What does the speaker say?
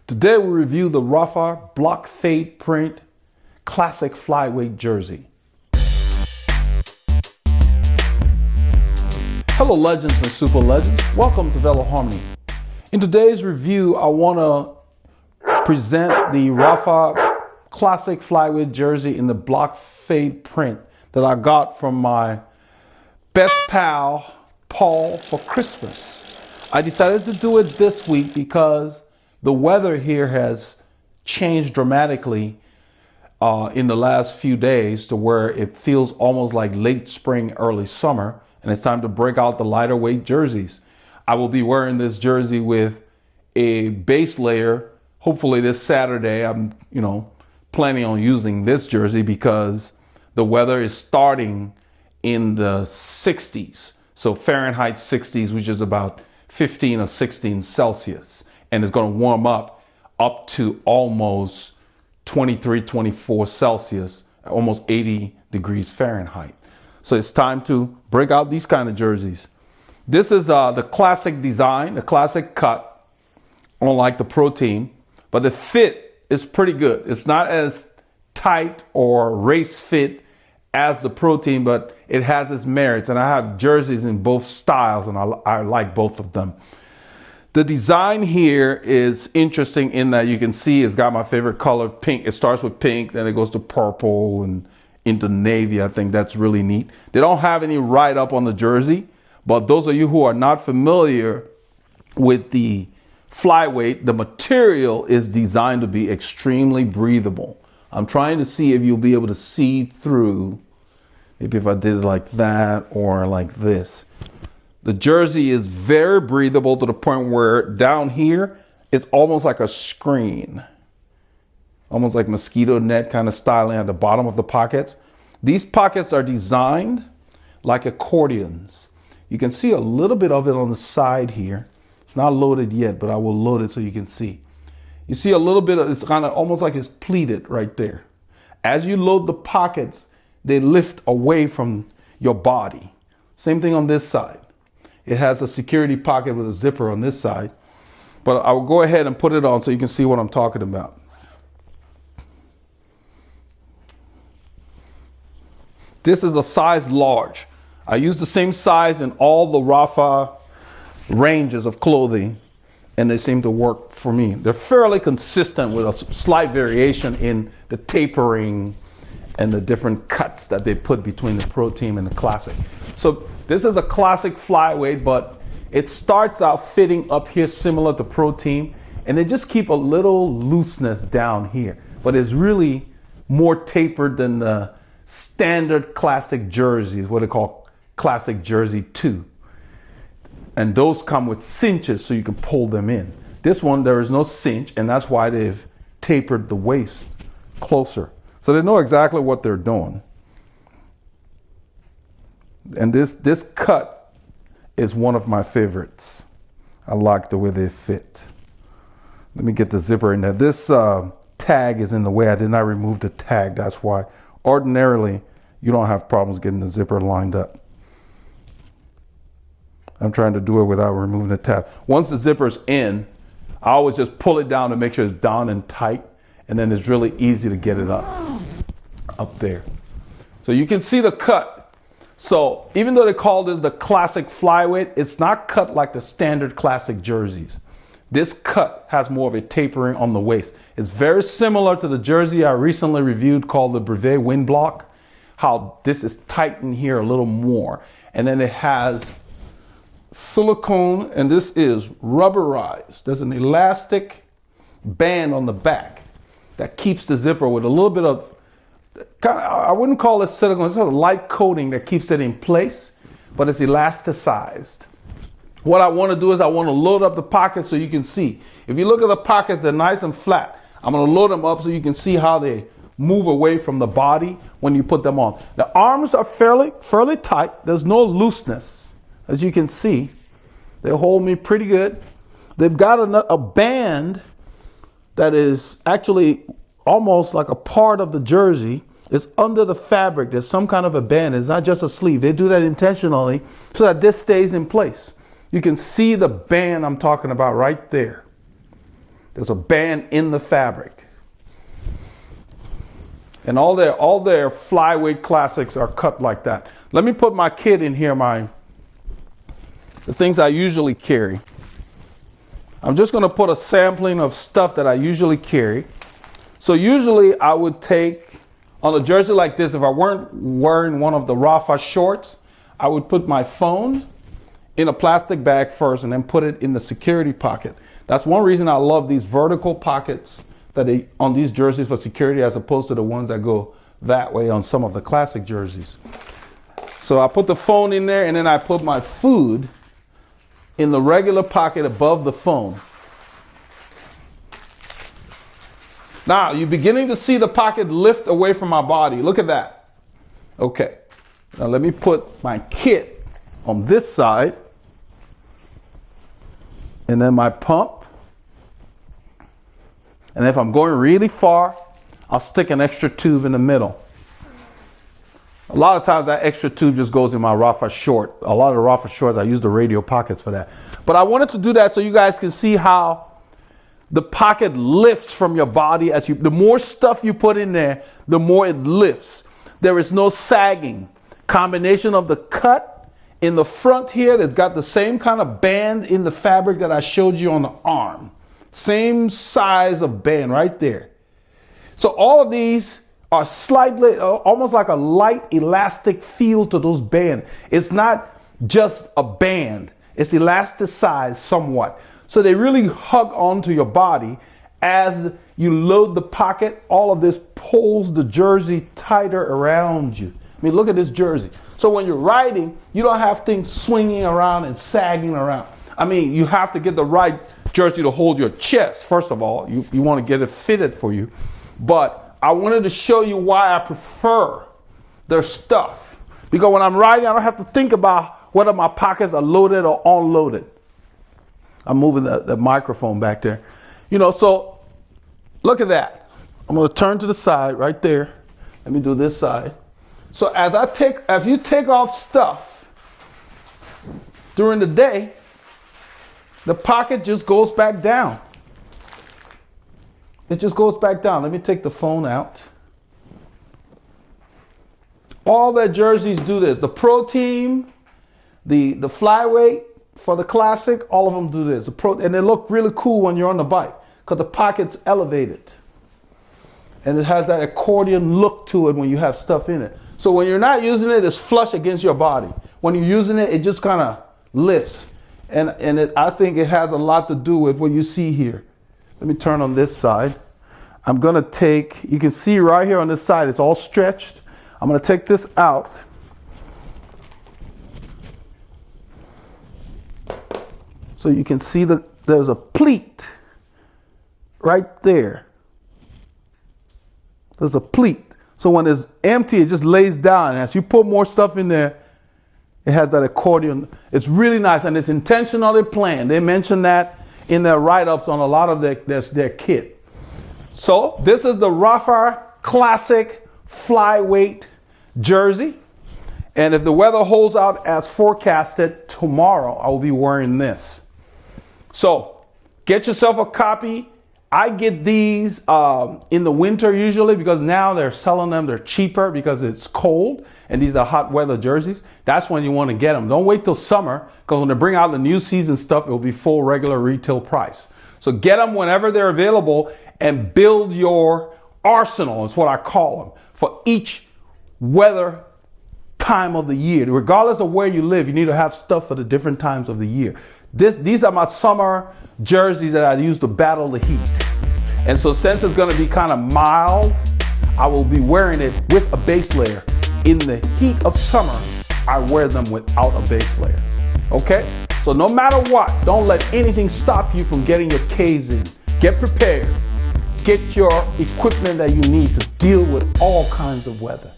Today we review the Rapha block fade print classic flyweight jersey. Hello legends and super legends, welcome to Veloharmony. In today's review I want to present the Rapha classic flyweight jersey in the block fade print that I got from my best pal Paul for Christmas. I decided to do it this week because the weather here has changed dramatically in the last few days to where it feels almost like late spring, early summer, and it's time to break out the lighter weight jerseys. I will be wearing this jersey with a base layer. Hopefully this Saturday, I'm planning on using this jersey because the weather is starting in the 60s. So Fahrenheit 60s, which is about 15 or 16 Celsius. And it's going to warm up to almost 23, 24 Celsius, almost 80 degrees Fahrenheit. So it's time to break out these kind of jerseys. This is the classic design, the classic cut, unlike the Pro Team, but the fit is pretty good. It's not as tight or race fit as the Pro Team, but it has its merits. And I have jerseys in both styles, and I like both of them. The design here is interesting in that you can see it's got my favorite color, pink. It starts with pink, then it goes to purple and into navy. I think that's really neat. They don't have any write-up on the jersey, but those of you who are not familiar with the flyweight, the material is designed to be extremely breathable. I'm trying to see if you'll be able to see through, maybe if I did it like that or like this. The jersey is very breathable to the point where down here it's almost like a screen. Almost like mosquito net kind of styling at the bottom of the pockets. These pockets are designed like accordions. You can see a little bit of it on the side here. It's not loaded yet, but I will load it so you can see. You see a little bit of, it's kind of almost like it's pleated right there. As you load the pockets, they lift away from your body. Same thing on this side. It has a security pocket with a zipper on this side, but I will go ahead and put it on so you can see what I'm talking about. This is a size large. I use the same size in all the Rapha ranges of clothing, and they seem to work for me. They're fairly consistent with a slight variation in the tapering and the different cuts that they put between the Pro Team and the Classic. So this is a classic flyweight, but it starts out fitting up here similar to Pro Team, and they just keep a little looseness down here. But it's really more tapered than the standard classic jerseys, what they call classic jersey 2. And those come with cinches so you can pull them in. This one, there is no cinch, and that's why they've tapered the waist closer. So they know exactly what they're doing. And this cut is one of my favorites. I like the way they fit. Let me get the zipper in there. This tag is in the way. I did not remove the tag. That's why. Ordinarily, you don't have problems getting the zipper lined up. I'm trying to do it without removing the tab. Once the zipper's in, I always just pull it down to make sure it's down and tight. And then it's really easy to get it up there. So you can see the cut. So even though they call this the classic flyweight, it's not cut like the standard classic jerseys. This cut has more of a tapering on the waist. It's very similar to the jersey I recently reviewed called the Breathable Wind Block, how this is tightened here a little more. And then it has silicone, and this is rubberized. There's an elastic band on the back that keeps the zipper with a little bit of, I wouldn't call it silicone, it's a light coating that keeps it in place, but it's elasticized. What I want to do is I want to load up the pockets so you can see. If you look at the pockets, they're nice and flat. I'm going to load them up so you can see how they move away from the body when you put them on. The arms are fairly tight. There's no looseness. As you can see, they hold me pretty good. They've got a band that is actually almost like a part of the jersey. It's under the fabric. There's some kind of a band. It's not just a sleeve. They do that intentionally so that this stays in place. You can see the band I'm talking about right there. There's a band in the fabric. And all their flyweight classics are cut like that. Let me put my kit in here, the things I usually carry. I'm just going to put a sampling of stuff that I usually carry. So usually I would take, on a jersey like this, if I weren't wearing one of the Rapha shorts, I would put my phone in a plastic bag first and then put it in the security pocket. That's one reason I love these vertical pockets on these jerseys for security, as opposed to the ones that go that way on some of the classic jerseys. So I put the phone in there, and then I put my food in the regular pocket above the phone. Now, you're beginning to see the pocket lift away from my body. Look at that. Okay. Now let me put my kit on this side. And then my pump. And if I'm going really far, I'll stick an extra tube in the middle. A lot of times that extra tube just goes in my Rapha short. A lot of the Rapha shorts, I use the radial pockets for that. But I wanted to do that so you guys can see how the pocket lifts from your body. The more stuff you put in there, the more it lifts. There is no sagging. Combination of the cut in the front here that's got the same kind of band in the fabric that I showed you on the arm. Same size of band right there. So all of these are slightly, almost like a light elastic feel to those bands. It's not just a band. It's elasticized somewhat. So they really hug onto your body. As you load the pocket, all of this pulls the jersey tighter around you. I mean, look at this jersey. So when you're riding, you don't have things swinging around and sagging around. I mean, you have to get the right jersey to hold your chest. First of all, you want to get it fitted for you. But I wanted to show you why I prefer their stuff. Because when I'm riding, I don't have to think about whether my pockets are loaded or unloaded. I'm moving the microphone back there. So look at that. I'm going to turn to the side right there. Let me do this side. So as you take off stuff during the day, the pocket just goes back down. It just goes back down. Let me take the phone out. All their jerseys do this. The Pro Team, the Flyweight for the Classic, all of them do this. And they look really cool when you're on the bike because the pocket's elevated. And it has that accordion look to it when you have stuff in it. So when you're not using it, it's flush against your body. When you're using it, it just kind of lifts. And I think it has a lot to do with what you see here. Let me turn on this side. I'm going to take, you can see right here on this side, it's all stretched. I'm going to take this out. So you can see there's a pleat right there. There's a pleat. So when it's empty, it just lays down. And as you put more stuff in there, it has that accordion. It's really nice, and it's intentionally planned. They mention that in their write-ups on a lot of their kit. So this is the Rapha Classic Flyweight jersey. And if the weather holds out as forecasted, tomorrow I will be wearing this. So get yourself a copy. I get these in the winter usually because now they're selling them. They're cheaper because it's cold. And these are hot weather jerseys. That's when you want to get them. Don't wait till summer, because when they bring out the new season stuff, it will be full regular retail price. So get them whenever they're available and build your arsenal, is what I call them, for each weather time of the year. Regardless of where you live, you need to have stuff for the different times of the year. These are my summer jerseys that I use to battle the heat. And so since it's going to be kind of mild, I will be wearing it with a base layer. In the heat of summer, I wear them without a base layer. Okay? So no matter what, don't let anything stop you from getting your K's in. Get prepared. Get your equipment that you need to deal with all kinds of weather.